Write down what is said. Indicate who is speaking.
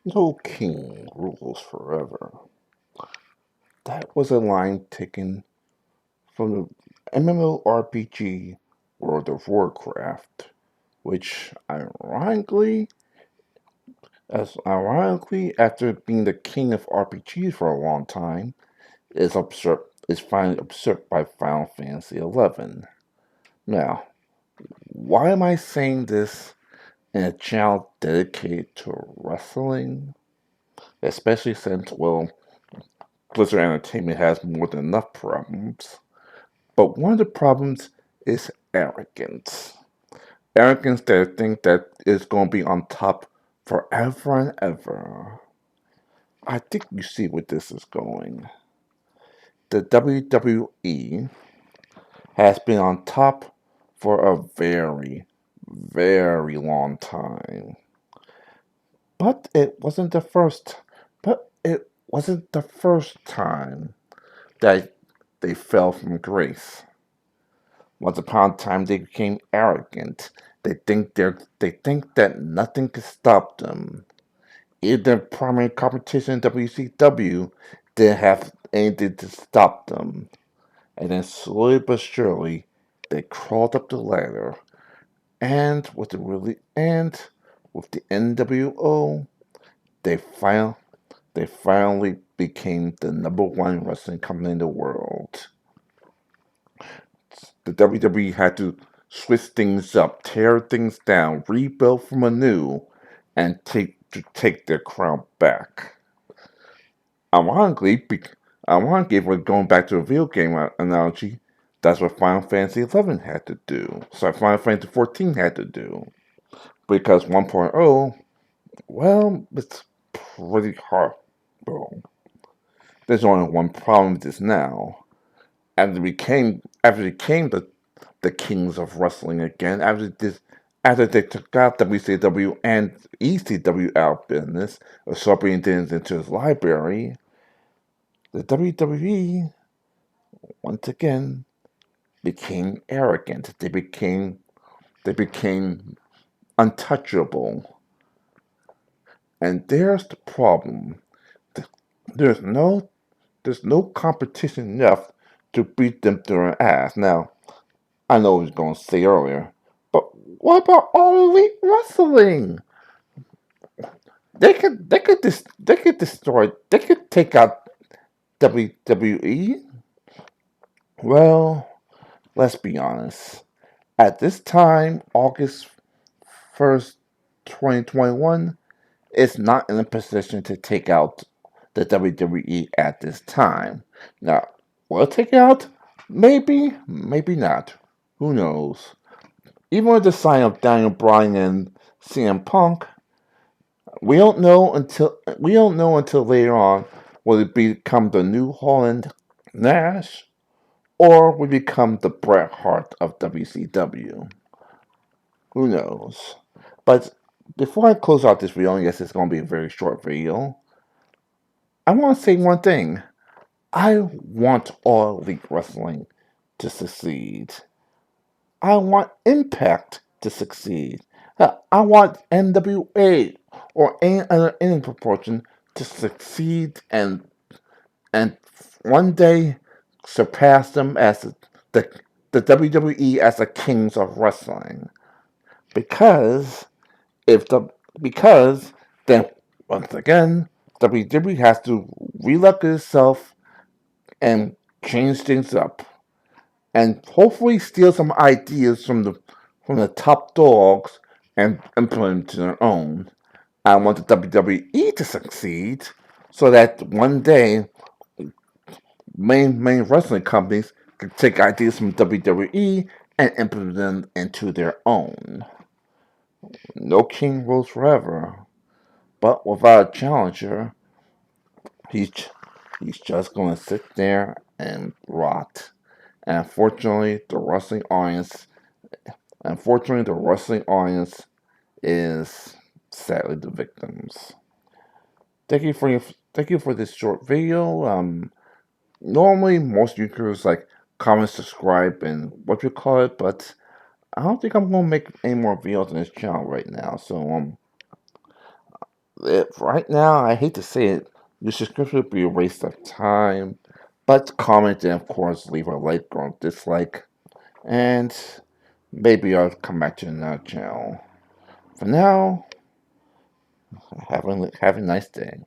Speaker 1: No king rules forever. That was a line taken from the MMORPG World of Warcraft, which after being the king of RPGs for a long time, is finally usurped by Final Fantasy XI. Now, why am I saying this in a channel dedicated to wrestling? Especially since, well, Blizzard Entertainment has more than enough problems. But one of the problems is arrogance. Arrogance that think that is going to be on top forever and ever. I think you see where this is going. The WWE has been on top for a very, very long time. But it wasn't the first. But it wasn't the first time that they fell from grace. Once upon a time, they became arrogant. They think that nothing can stop them. Even their primary competition, WCW, didn't have anything to stop them. And then slowly but surely, they crawled up the ladder. And with the NWO, they final they finally became the number one wrestling company in the world. The WWE had to switch things up, tear things down, rebuild from anew, and take their crown back. Ironically, ironically, if we're going back to a video game analogy, that's what Final Fantasy XI had to do. So Final Fantasy XIV had to do. Because 1.0, well, it's pretty horrible. There's only one problem with this now. After they became the kings of wrestling again, after they took out WCW and ECW out of business, absorbing things into his library, the WWE once again became arrogant. They became untouchable. And there's the problem. There's no there's no competition left to beat them to their ass. Now, I know I was going to say earlier, but what about All Elite Wrestling? They could take out WWE. Well, let's be honest. At this time, August 1st, 2021, it's not in a position to take out the WWE at this time. Now, will it take it out? Maybe, maybe not. Who knows? Even with the sign of Daniel Bryan and CM Punk, we don't know until later on will it become the new Holland Nash or will it become the Bret Hart of WCW. Who knows? But before I close out this video, and yes, it's going to be a very short video, I want to say one thing. I want All Elite Wrestling to succeed. I want Impact to succeed. I want NWA or any other any proportion to succeed and one day surpass them as the, the WWE as the kings of wrestling. Because if the because then once again WWE has to relook at itself and change things up and hopefully steal some ideas from the top dogs and implement them to their own. I want the WWE to succeed so that one day main wrestling companies can take ideas from WWE and implement them into their own. No king rules forever, but without a challenger, he's he's just going to sit there and rot. And unfortunately, the wrestling audience is sadly the victims. Thank you for your, thank you for this short video. Normally most YouTubers like comment, subscribe, and what you call it, but I don't think I'm gonna make any more videos on this channel right now. So Right now, I hate to say it, your subscription would be a waste of time. But comment and, of course, leave a like or dislike. And maybe I'll come back to another channel. For now, have a nice day.